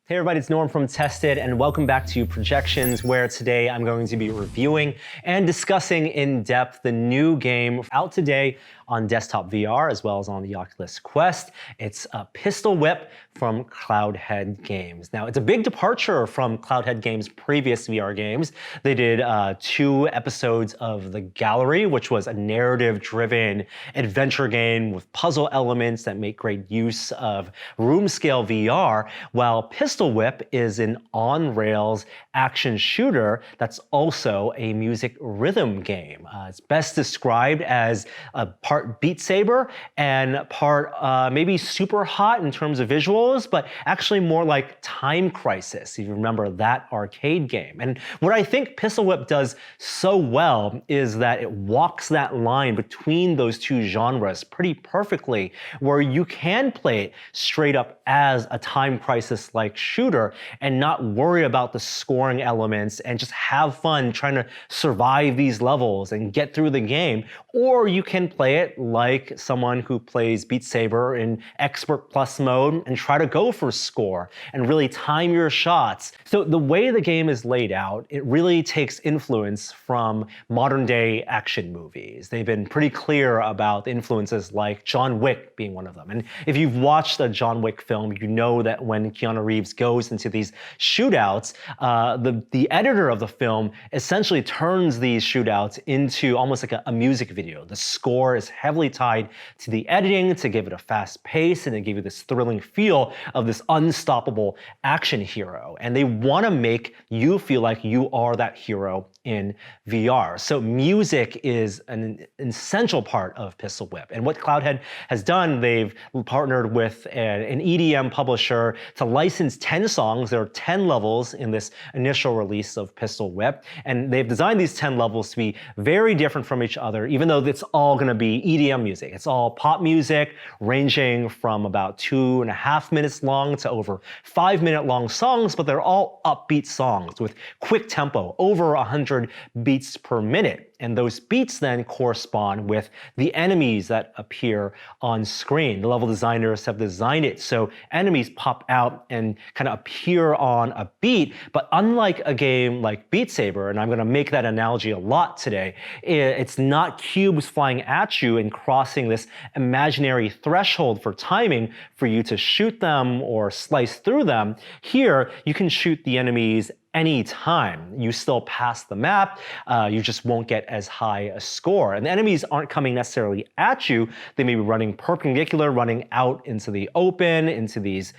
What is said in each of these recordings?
Hey everybody, it's Norm from Tested, and welcome back to Projections, where today I'm going to be reviewing and discussing in depth the new game out today on desktop VR as well as on the Oculus Quest. It's a Pistol Whip from Cloudhead Games. Now, it's a big departure from Cloudhead Games' previous VR games. They did 2 episodes of The Gallery, which was a narrative-driven adventure game with puzzle elements that make great use of room-scale VR, while Pistol Whip is an on-rails action shooter that's also a music rhythm game. It's best described as a part Beat Saber and part maybe Super Hot in terms of visuals, but actually more like Time Crisis, if you remember that arcade game. And what I think Pistol Whip does so well is that it walks that line between those two genres pretty perfectly, where you can play it straight up as a Time Crisis-like shooter and not worry about the scoring elements and just have fun trying to survive these levels and get through the game. Or you can play it like someone who plays Beat Saber in Expert Plus mode and try to go for score and really time your shots. So the way the game is laid out, it really takes influence from modern day action movies. They've been pretty clear about influences like John Wick being one of them. And if you've watched a John Wick film, you know that when Keanu Reeves goes into these shootouts, the editor of the film essentially turns these shootouts into almost like a music video. The score is heavily tied to the editing to give it a fast pace and to give you this thrilling feel of this unstoppable action hero. And they want to make you feel like you are that hero in VR. So music is an essential part of Pistol Whip. And what Cloudhead has done, they've partnered with an EDM publisher to license 10 songs. There are 10 levels in this initial release of Pistol Whip. And they've designed these 10 levels to be very different from each other, even though it's all going to be EDM music. It's all pop music, ranging from about 2.5 minutes long to over 5-minute long songs, but they're all upbeat songs with quick tempo, over 100 beats per minute. And those beats then correspond with the enemies that appear on screen. The level designers have designed it so enemies pop out and kind of appear on a beat, but unlike a game like Beat Saber, and I'm going to make that analogy a lot today, it's not cubes flying at you and crossing this imaginary threshold for timing for you to shoot them or slice through them. Here, you can shoot the enemies anytime. You still pass the map, you just won't get as high a score. And the enemies aren't coming necessarily at you, they may be running perpendicular, running out into the open, into these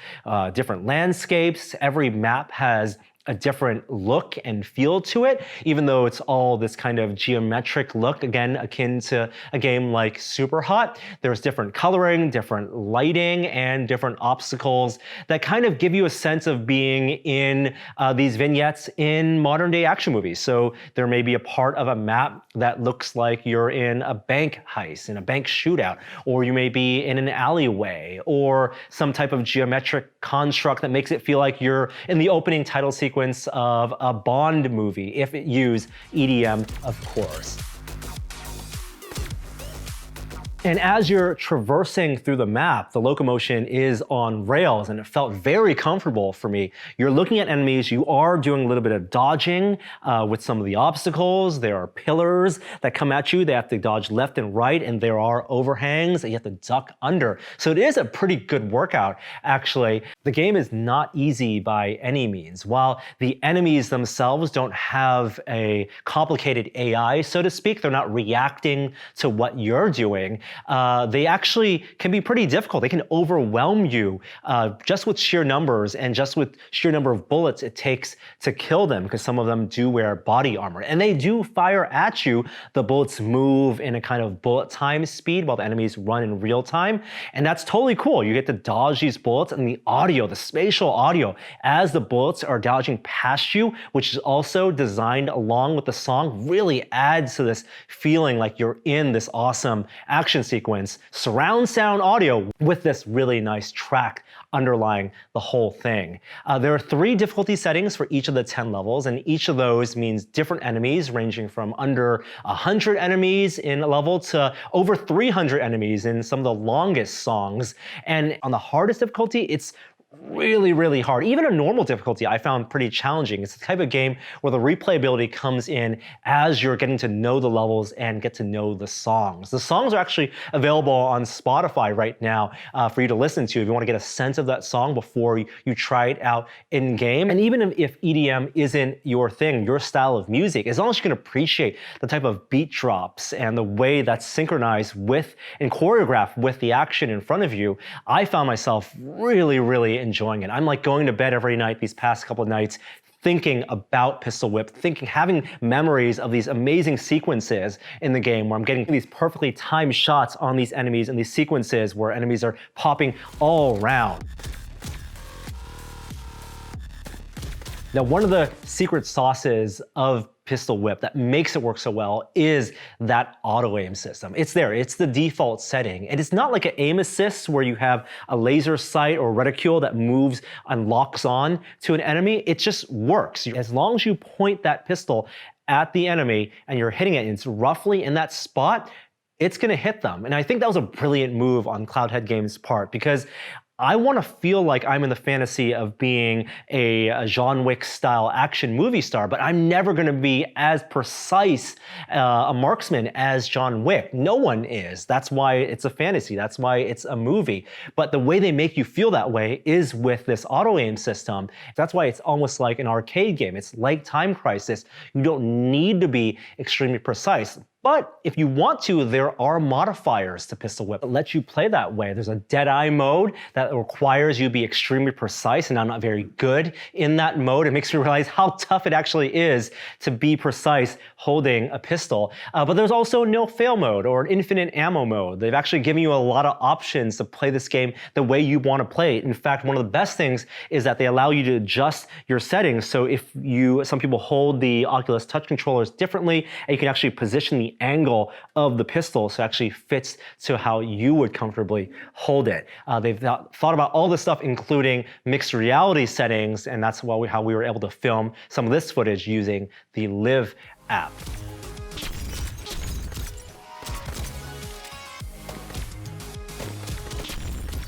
different landscapes. Every map has a different look and feel to it, even though it's all this kind of geometric look, again, akin to a game like Super Hot. There's different coloring, different lighting, and different obstacles that kind of give you a sense of being in these vignettes in modern day action movies. So there may be a part of a map that looks like you're in a bank heist, in a bank shootout, or you may be in an alleyway, or some type of geometric construct that makes it feel like you're in the opening title sequence of a Bond movie, if it used EDM, of course. And as you're traversing through the map, the locomotion is on rails, and it felt very comfortable for me. You're looking at enemies, you are doing a little bit of dodging with some of the obstacles. There are pillars that come at you, they have to dodge left and right, and there are overhangs that you have to duck under. So it is a pretty good workout, actually. The game is not easy by any means. While the enemies themselves don't have a complicated AI, so to speak, they're not reacting to what you're doing, they actually can be pretty difficult. They can overwhelm you just with sheer numbers and just with sheer number of bullets it takes to kill them, because some of them do wear body armor. And they do fire at you. The bullets move in a kind of bullet time speed while the enemies run in real time. And that's totally cool. You get to dodge these bullets, and the audio, the spatial audio, as the bullets are dodging past you, which is also designed along with the song, really adds to this feeling like you're in this awesome action sequence, surround sound audio with this really nice track underlying the whole thing. There are 3 difficulty settings for each of the 10 levels, and each of those means different enemies, ranging from under 100 enemies in a level to over 300 enemies in some of the longest songs. And on the hardest difficulty, it's really, really hard. Even a normal difficulty I found pretty challenging. It's the type of game where the replayability comes in as you're getting to know the levels and get to know the songs. The songs are actually available on Spotify right now for you to listen to if you want to get a sense of that song before you try it out in game. And even if EDM isn't your thing, your style of music, as long as you can appreciate the type of beat drops and the way that's synchronized with and choreographed with the action in front of you, I found myself really, really enjoying it. I'm like going to bed every night these past couple of nights thinking about Pistol Whip, having memories of these amazing sequences in the game where I'm getting these perfectly timed shots on these enemies and these sequences where enemies are popping all around. Now, one of the secret sauces of Pistol Whip that makes it work so well is that auto aim system. It's there, it's the default setting. And it's not like an aim assist where you have a laser sight or reticule that moves and locks on to an enemy. It just works. As long as you point that pistol at the enemy and you're hitting it and it's roughly in that spot, it's gonna hit them. And I think that was a brilliant move on Cloudhead Games' part because I want to feel like I'm in the fantasy of being a John Wick style action movie star, but I'm never going to be as precise a marksman as John Wick. No one is. That's why it's a fantasy. That's why it's a movie. But the way they make you feel that way is with this auto aim system. That's why it's almost like an arcade game. It's like Time Crisis. You don't need to be extremely precise. But if you want to, there are modifiers to Pistol Whip that let you play that way. There's a Deadeye mode that requires you to be extremely precise, and I'm not very good in that mode. It makes me realize how tough it actually is to be precise holding a pistol. But there's also no fail mode or an infinite ammo mode. They've actually given you a lot of options to play this game the way you want to play it. In fact, one of the best things is that they allow you to adjust your settings. So if some people hold the Oculus touch controllers differently, and you can actually position the angle of the pistol so it actually fits to how you would comfortably hold it. They've thought about all this stuff, including mixed reality settings, and that's how we were able to film some of this footage using the Live app.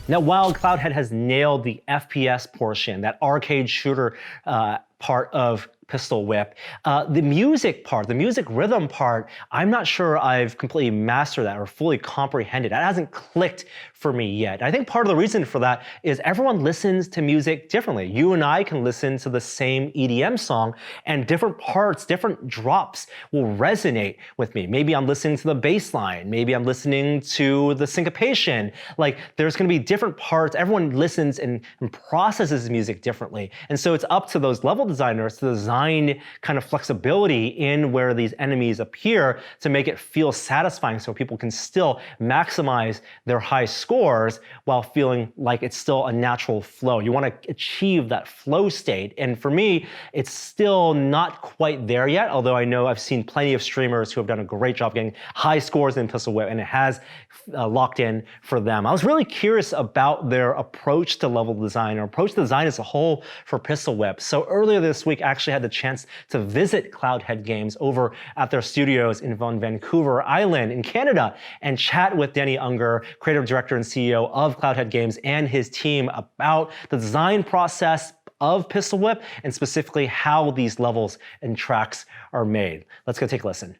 Now, while Cloudhead has nailed the FPS portion, that arcade shooter part of Pistol Whip, the music part, the music rhythm part, I'm not sure I've completely mastered that or fully comprehended. That hasn't clicked for me yet. I think part of the reason for that is everyone listens to music differently. You and I can listen to the same EDM song and different parts, different drops will resonate with me. Maybe I'm listening to the bass line. Maybe I'm listening to the syncopation. Like there's gonna be different parts. Everyone listens and processes music differently. And so it's up to those level designers to design kind of flexibility in where these enemies appear to make it feel satisfying so people can still maximize their high scores while feeling like it's still a natural flow. You want to achieve that flow state. And for me, it's still not quite there yet, although I know I've seen plenty of streamers who have done a great job getting high scores in Pistol Whip, and it has locked in for them. I was really curious about their approach to level design or approach to design as a whole for Pistol Whip. So earlier this week, I actually had the chance to visit Cloudhead Games over at their studios in Vancouver Island in Canada and chat with Danny Unger, creative director and CEO of Cloudhead Games, and his team about the design process of Pistol Whip and specifically how these levels and tracks are made. Let's go take a listen.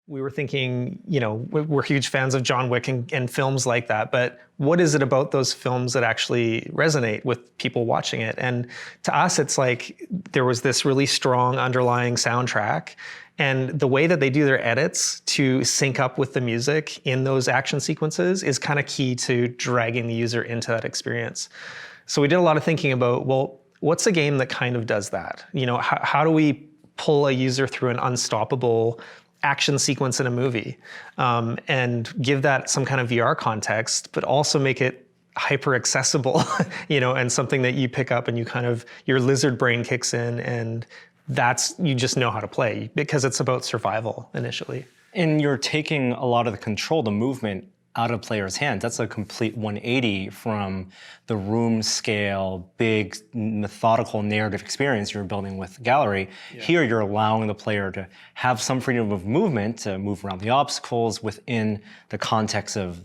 We were thinking, you know, we're huge fans of John Wick and films like that, but what is it about those films that actually resonate with people watching it? And to us, it's like there was this really strong underlying soundtrack, and the way that they do their edits to sync up with the music in those action sequences is kind of key to dragging the user into that experience. So we did a lot of thinking about, well, what's a game that kind of does that? You know, how do we pull a user through an unstoppable action sequence in a movie and give that some kind of VR context, but also make it hyper accessible, you know, and something that you pick up and you kind of, your lizard brain kicks in and you just know how to play because it's about survival initially. And you're taking a lot of the control, the movement out of players' hands. That's a complete 180 from the room scale, big, methodical narrative experience you're building with Gallery. Yeah. Here, you're allowing the player to have some freedom of movement, to move around the obstacles within the context of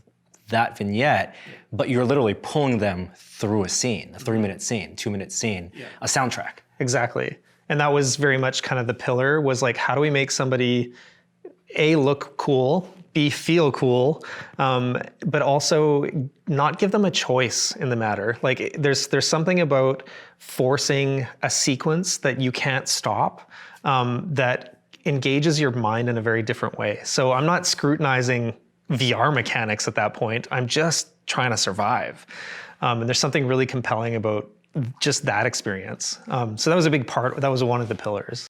that vignette, but you're literally pulling them through a scene, a 3-minute scene, 2-minute scene, a soundtrack. Exactly. And that was very much kind of the pillar, was like, how do we make somebody A, look cool, B, feel cool, but also not give them a choice in the matter. Like there's something about forcing a sequence that you can't stop, that engages your mind in a very different way. So I'm not scrutinizing VR mechanics at that point. I'm just trying to survive. And there's something really compelling about just that experience. So that was a big part, that was one of the pillars.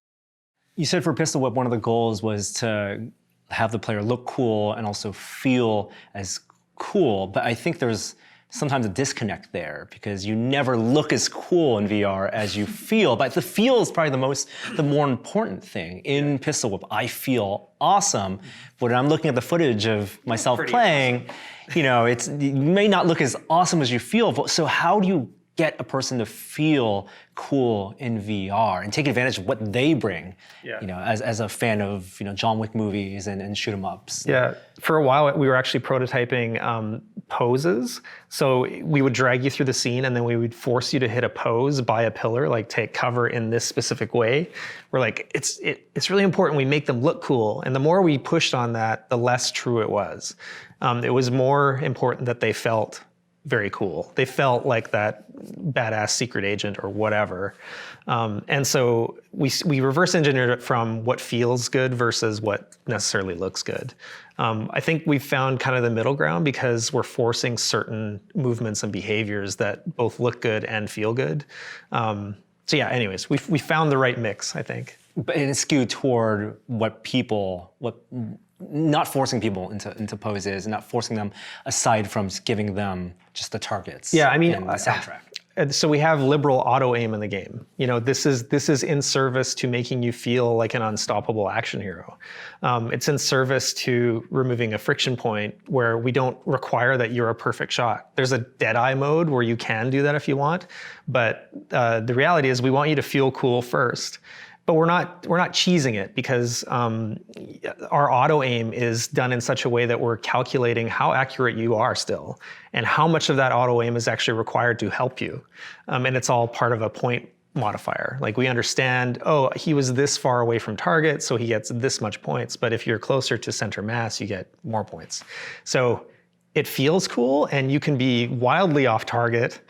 You said for Pistol Whip, one of the goals was to have the player look cool and also feel as cool. But I think there's sometimes a disconnect there because you never look as cool in VR as you feel. But the feel is probably the more important thing. In Pistol Whip, I feel awesome. But when I'm looking at the footage of myself playing, you know, it may not look as awesome as you feel. So how do you get a person to feel cool in VR and take advantage of what they bring, you know, as a fan of, you know, John Wick movies and shoot 'em ups? Yeah, for a while we were actually prototyping poses. So we would drag you through the scene and then we would force you to hit a pose by a pillar, like take cover in this specific way. We're like, it's really important we make them look cool. And the more we pushed on that, the less true it was. It was more important that they felt very cool. They felt like that badass secret agent or whatever. And so we reverse engineered it from what feels good versus what necessarily looks good. I think we've found kind of the middle ground because we're forcing certain movements and behaviors that both look good and feel good. So yeah, anyways, we found the right mix, I think. But it's skewed toward not forcing people into poses and not forcing them aside from giving them just the targets. Yeah, I mean, and the soundtrack. So we have liberal auto aim in the game. You know, this is in service to making you feel like an unstoppable action hero. It's in service to removing a friction point where we don't require that you're a perfect shot. There's a dead eye mode where you can do that if you want, but the reality is we want you to feel cool first. But we're not cheesing it because our auto aim is done in such a way that we're calculating how accurate you are still and how much of that auto aim is actually required to help you. And it's all part of a point modifier. Like we understand, oh, he was this far away from target, so he gets this much points. But if you're closer to center mass, you get more points. So it feels cool and you can be wildly off target.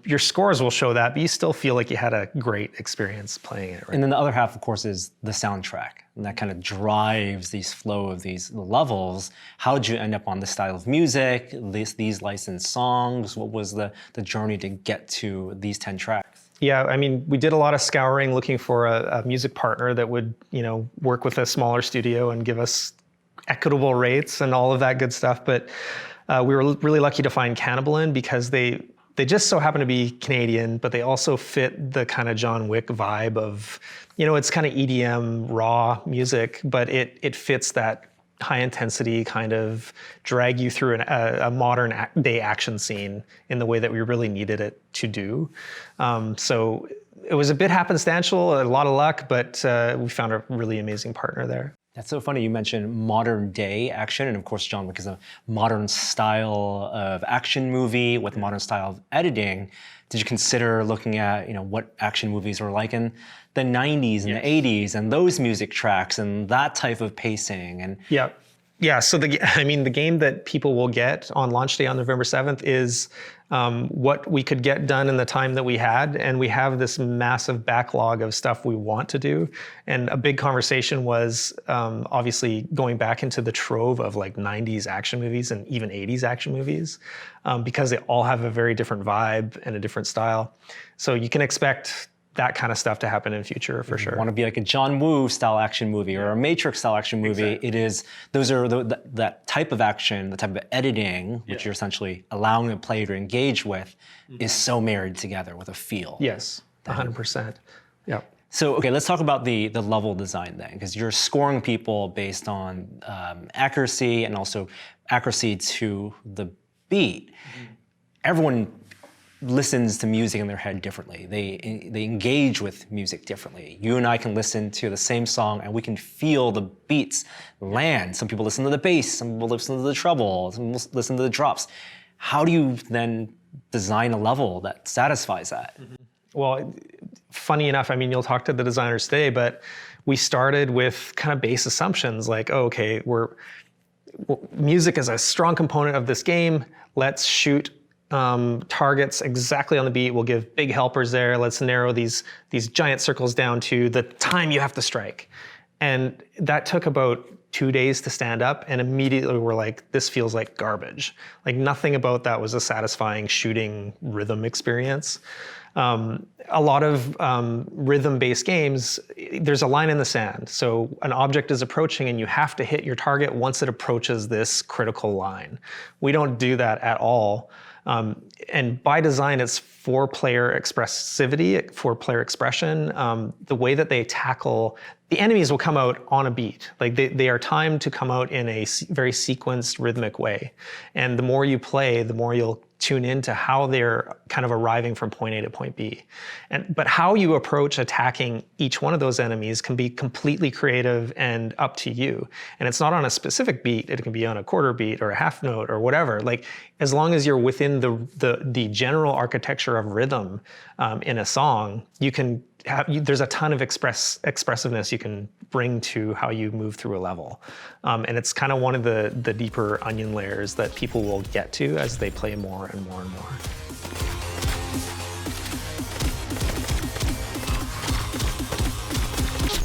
Your scores will show that, but you still feel like you had a great experience playing it. Right? And then the other half, of course, is the soundtrack. And that kind of drives these flow of these levels. How did you end up on this style of music, these licensed songs? What was the journey to get to these 10 tracks? Yeah, I mean, we did a lot of scouring looking for a music partner that would, you know, work with a smaller studio and give us equitable rates and all of that good stuff. But we were really lucky to find Cannibal because they just so happen to be Canadian, but they also fit the kind of John Wick vibe of, you know, it's kind of EDM raw music, but it fits that high intensity kind of drag you through a modern day action scene in the way that we really needed it to do. So it was a bit happenstantial, a lot of luck, but we found a really amazing partner there. That's so funny. You mentioned modern day action, and of course, John Wick is a modern style of action movie with a modern style of editing. Did you consider looking at, you know, what action movies were like in the 90s and the 80s and those music tracks and that type of pacing? And yeah. So the game that people will get on launch day on November 7th is what we could get done in the time that we had. And we have this massive backlog of stuff we want to do. And a big conversation was obviously going back into the trove of like 90s action movies and even 80s action movies because they all have a very different vibe and a different style. So you can expect that kind of stuff to happen in future for sure. Want to be like a John Woo style action movie or a Matrix style action movie. Exactly. Those are that type of action, the type of editing, which you're essentially allowing the player to engage with, is so married together with a feel. Yes, 100%. Yeah. So, okay, let's talk about the level design then, because you're scoring people based on accuracy and also accuracy to the beat. Everyone listens to music in their head differently. They engage with music differently. You and I can listen to the same song and we can feel the beats land. Some people listen to the bass, some people listen to the treble, some people listen to the drops. How do you then design a level that satisfies that? Well, funny enough, I mean, you'll talk to the designers today, but we started with kind of base assumptions like, oh, okay, music is a strong component of this game. Let's shoot targets exactly on the beat. We'll give big helpers there. Let's narrow these giant circles down to the time you have to strike. And that took about 2 days to stand up, and immediately we're like, this feels like garbage. Like nothing about that was a satisfying shooting rhythm experience. A lot of rhythm-based games, there's a line in the sand. So an object is approaching and you have to hit your target once it approaches this critical line. We don't do that at all. And by design, it's four-player expressivity, four-player expression. The way that they tackle, the enemies will come out on a beat. Like they are timed to come out in a very sequenced, rhythmic way. And the more you play, the more you'll tune into how they're kind of arriving from point A to point B. But how you approach attacking each one of those enemies can be completely creative and up to you. And it's not on a specific beat. It can be on a quarter beat or a half note or whatever. Like as long as you're within the general architecture of rhythm in a song, you can there's a ton of expressiveness you can bring to how you move through a level. And it's kind of one of the deeper onion layers that people will get to as they play more and more and more.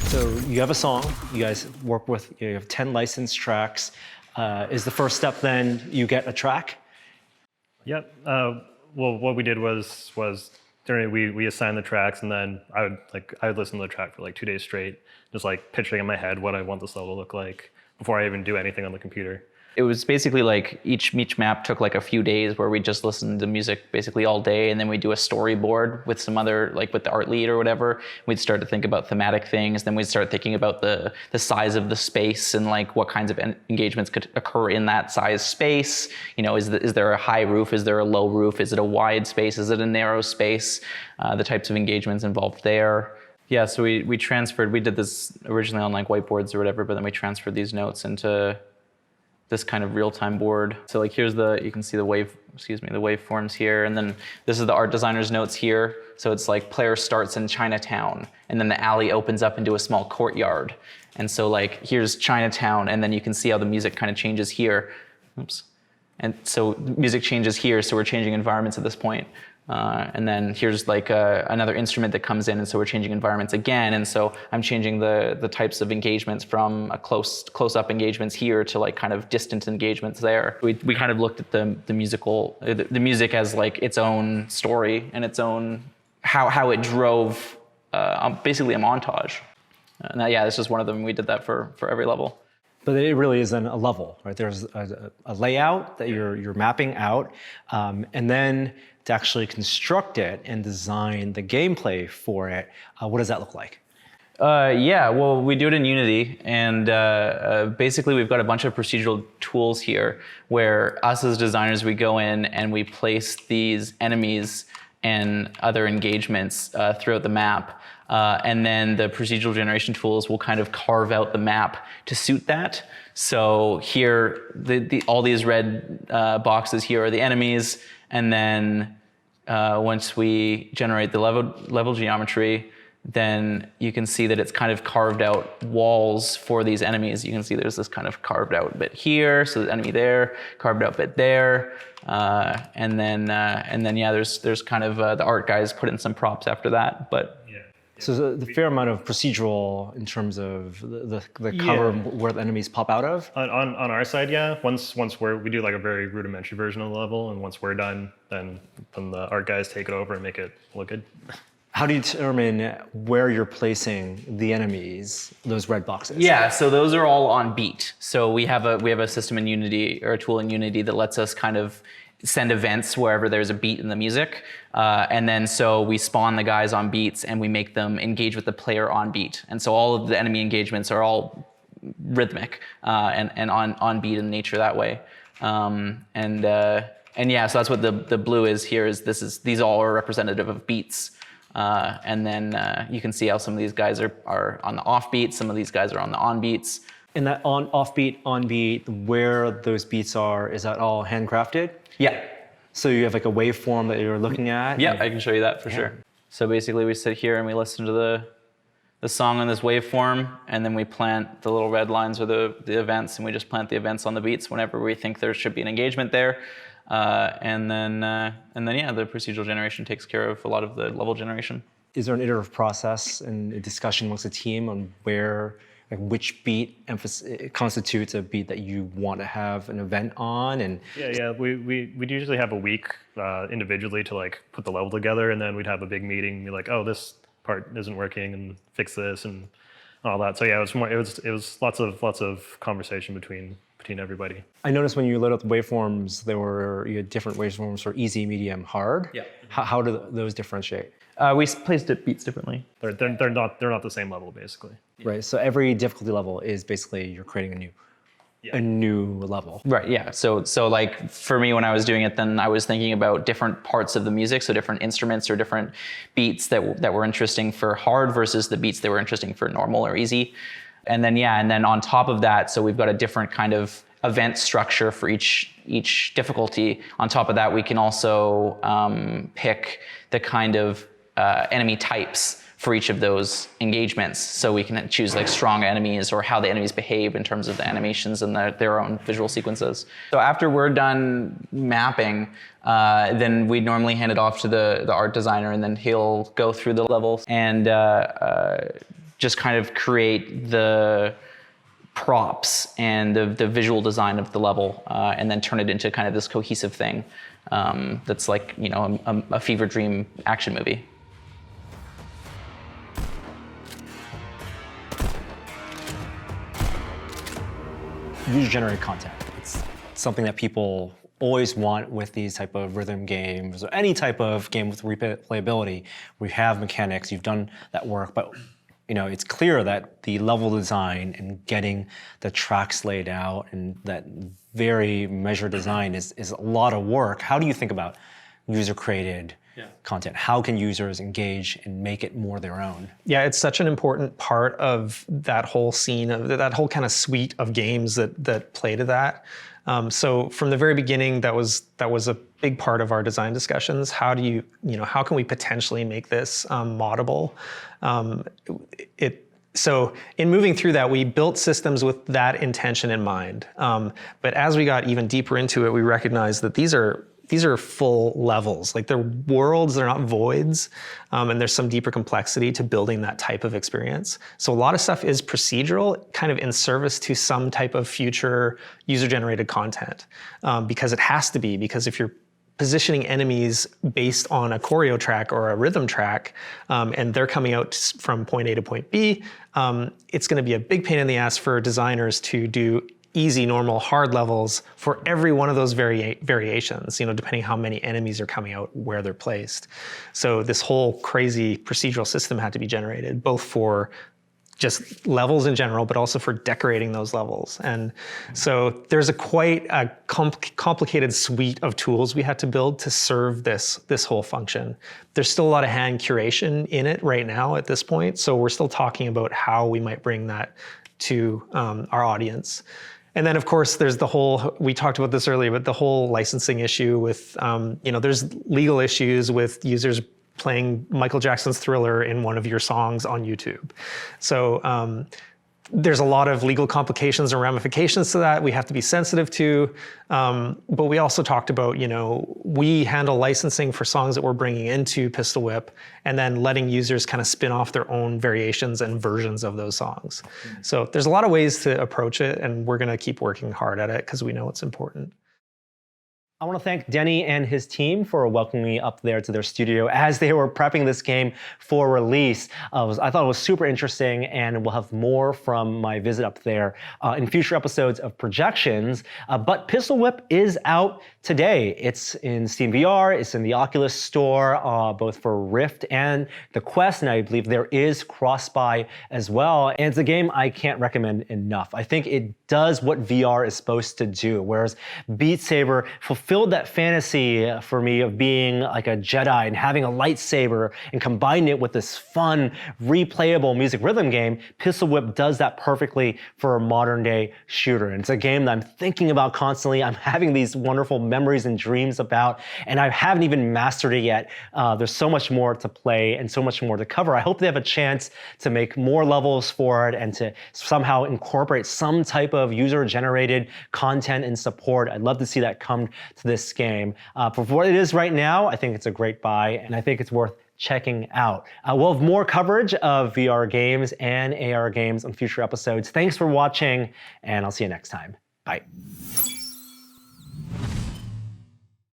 So you have a song, you guys work with, you have 10 licensed tracks. Is the first step then you get a track? Yep. Well, what we did was during we assigned the tracks, and then I would listen to the track for like 2 days straight, just like picturing in my head what I want this level to look like before I even do anything on the computer. It was basically like each map took like a few days where we just listened to music basically all day, and then we'd do a storyboard with some other, like with the art lead or whatever. We'd start to think about thematic things, then we'd start thinking about the size of the space and like what kinds of engagements could occur in that size space. You know, is there a high roof? Is there a low roof? Is it a wide space? Is it a narrow space? The types of engagements involved there. Yeah, so we did this originally on like whiteboards or whatever, but then we transferred these notes into this kind of real-time board. So like here's you can see the waveforms here, and then this is the art designer's notes here. So it's like player starts in Chinatown, and then the alley opens up into a small courtyard. And so like here's Chinatown, and then you can see how the music kind of changes here. Oops. And so music changes here, so we're changing environments at this point. And then here's like another instrument that comes in, and so we're changing environments again. And so I'm changing the types of engagements from a close-up engagements here to like kind of distant engagements there. We kind of looked at the music as like its own story and its own how it drove basically a montage. And yeah, this is one of them. We did that for every level. But it really isn't a level, right? There's a layout that you're mapping out, and then to actually construct it and design the gameplay for it, what does that look like? Yeah, well, we do it in Unity, and basically we've got a bunch of procedural tools here where us as designers, we go in and we place these enemies and other engagements throughout the map. And then the procedural generation tools will kind of carve out the map to suit that. So here, all these red boxes here are the enemies, and then once we generate the level geometry, then you can see that it's kind of carved out walls for these enemies. You can see there's this kind of carved out bit here, so the enemy there, carved out bit there, and then yeah, there's kind of the art guys put in some props after that, but. So the fair amount of procedural in terms of the cover where the enemies pop out of? On our side, yeah. Once we do like a very rudimentary version of the level, and once we're done, then the art guys take it over and make it look good. How do you determine where you're placing the enemies, those red boxes? Yeah, so those are all on beat. So we have a system in Unity, or a tool in Unity that lets us kind of send events wherever there's a beat in the music. And then so we spawn the guys on beats and we make them engage with the player on beat. And so all of the enemy engagements are all rhythmic and on beat in nature that way. And yeah, so that's what the blue is here. These all are representative of beats. And then you can see how some of these guys are on the off beats, some of these guys are on the on beats. And that off beat, on beat, where those beats are, is that all handcrafted? Yeah. So you have like a waveform that you're looking at? Yeah, I can show you that for sure. So basically we sit here and we listen to the song on this waveform, and then we plant the little red lines or the events, and we just plant the events on the beats whenever we think there should be an engagement there. And then yeah, the procedural generation takes care of a lot of the level generation. Is there an iterative process and a discussion amongst the team on where, like, which beat constitutes a beat that you want to have an event on? And Yeah. We'd usually have a week individually to like put the level together, and then we'd have a big meeting and be like, oh, this part isn't working, and fix this and all that. So yeah, it was lots of conversation between everybody. I noticed when you load up the waveforms, you had different waveforms for easy, medium, hard. Yeah. How do those differentiate? We placed it beats differently. They're not the same level basically. Right. So every difficulty level is basically you're creating a new level. Right, yeah. So like for me, when I was doing it, then I was thinking about different parts of the music, so different instruments or different beats that were interesting for hard versus the beats that were interesting for normal or easy. And then on top of that, so we've got a different kind of event structure for each difficulty. On top of that, we can also pick the kind of enemy types for each of those engagements. So we can choose like strong enemies or how the enemies behave in terms of the animations and their own visual sequences. So after we're done mapping, then we normally hand it off to the art designer, and then he'll go through the levels and just kind of create the props and the visual design of the level, and then turn it into kind of this cohesive thing that's like, you know, a fever dream action movie. User-generated content. It's something that people always want with these type of rhythm games or any type of game with replayability. We have mechanics, you've done that work, but you know, it's clear that the level design and getting the tracks laid out and that very measured design is a lot of work. How do you think about user-created content? How can users engage and make it more their own? Yeah, it's such an important part of that whole scene, of that whole kind of suite of games that play to that. So from the very beginning, that was a big part of our design discussions. How can we potentially make this moddable? So in moving through that, we built systems with that intention in mind. But as we got even deeper into it, we recognized that these are full levels. Like they're worlds, they're not voids, and there's some deeper complexity to building that type of experience. So a lot of stuff is procedural, kind of in service to some type of future user-generated content, because it has to be, because if you're positioning enemies based on a choreo track or a rhythm track, and they're coming out from point A to point B, it's gonna be a big pain in the ass for designers to do easy, normal, hard levels for every one of those variations, you know, depending how many enemies are coming out, where they're placed. So this whole crazy procedural system had to be generated, both for just levels in general, but also for decorating those levels. And so there's quite a complicated suite of tools we had to build to serve this whole function. There's still a lot of hand curation in it right now at this point, so we're still talking about how we might bring that to our audience. And then, of course, there's the whole, we talked about this earlier, but the whole licensing issue with, there's legal issues with users playing Michael Jackson's Thriller in one of your songs on YouTube. So there's a lot of legal complications and ramifications to that we have to be sensitive to. But we also talked about, we handle licensing for songs that we're bringing into Pistol Whip and then letting users kind of spin off their own variations and versions of those songs. So there's a lot of ways to approach it, and we're going to keep working hard at it because we know it's important. I want to thank Denny and his team for welcoming me up there to their studio as they were prepping this game for release. I thought it was super interesting, and we'll have more from my visit up there in future episodes of Projections. But Pistol Whip is out today. It's in Steam VR, it's in the Oculus Store, both for Rift and the Quest, and I believe there is cross-buy as well. And it's a game I can't recommend enough. I think it does what VR is supposed to do, whereas Beat Saber fulfills fulfilled that fantasy for me of being like a Jedi and having a lightsaber and combined it with this fun, replayable music rhythm game. Pistol Whip does that perfectly for a modern day shooter. And it's a game that I'm thinking about constantly. I'm having these wonderful memories and dreams about, and I haven't even mastered it yet. There's so much more to play and so much more to cover. I hope they have a chance to make more levels for it and to somehow incorporate some type of user-generated content and support. I'd love to see that come to this game. For what it is right now, I think it's a great buy, and I think it's worth checking out. We'll have more coverage of VR games and AR games on future episodes. Thanks for watching, and I'll see you next time. Bye.